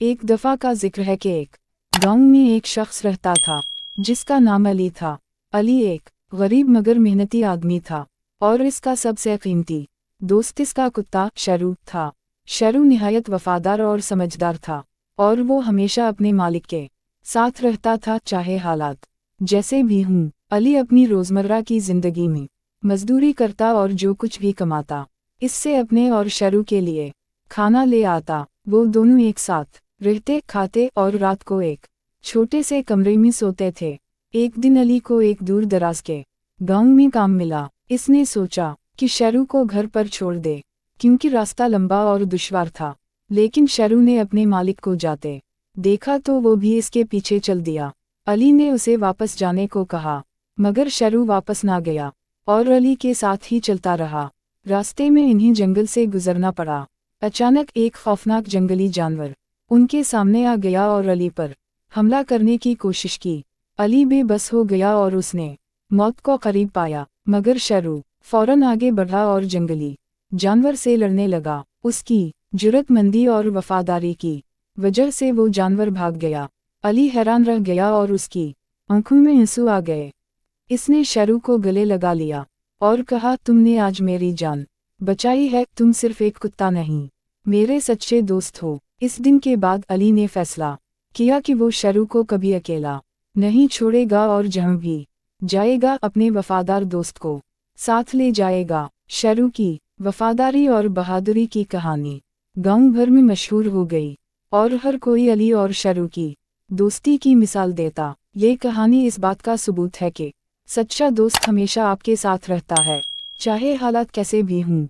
एक दफ़ा का जिक्र है कि एक गांव में एक शख्स रहता था जिसका नाम अली था। अली एक गरीब मगर मेहनती आदमी था और इसका सबसे कीमती दोस्त इसका कुत्ता शरू था। शरू निहायत वफादार और समझदार था और वो हमेशा अपने मालिक के साथ रहता था, चाहे हालात जैसे भी हों। अली अपनी रोज़मर्रा की ज़िंदगी में मजदूरी करता और जो कुछ भी कमाता इससे अपने और शरू के लिए खाना ले आता। वो दोनों एक साथ रहते, खाते और रात को एक छोटे से कमरे में सोते थे। एक दिन अली को एक दूर दराज के गांव में काम मिला। इसने सोचा कि शरू को घर पर छोड़ दे क्योंकि रास्ता लंबा और दुश्वार था, लेकिन शरू ने अपने मालिक को जाते देखा तो वो भी इसके पीछे चल दिया। अली ने उसे वापस जाने को कहा मगर शरू वापस ना गया और अली के साथ ही चलता रहा। रास्ते में इन्हें जंगल से गुजरना पड़ा। अचानक एक खौफनाक जंगली जानवर उनके सामने आ गया और अली पर हमला करने की कोशिश की। अली बेबस हो गया और उसने मौत को करीब पाया, मगर शरू फौरन आगे बढ़ा और जंगली जानवर से लड़ने लगा। उसकी जुर्रतमंदी और वफादारी की वजह से वो जानवर भाग गया। अली हैरान रह गया और उसकी आंखों में आंसू आ गए। इसने शरू को गले लगा लिया और कहा, तुमने आज मेरी जान बचाई है, तुम सिर्फ एक कुत्ता नहीं, मेरे सच्चे दोस्त हो। इस दिन के बाद अली ने फैसला किया कि वो शरू को कभी अकेला नहीं छोड़ेगा और जहाँ भी जाएगा अपने वफादार दोस्त को साथ ले जाएगा। शरू की वफादारी और बहादुरी की कहानी गांव भर में मशहूर हो गई और हर कोई अली और शरू की दोस्ती की मिसाल देता। ये कहानी इस बात का सबूत है कि सच्चा दोस्त हमेशा आपके साथ रहता है, चाहे हालात कैसे भी हों।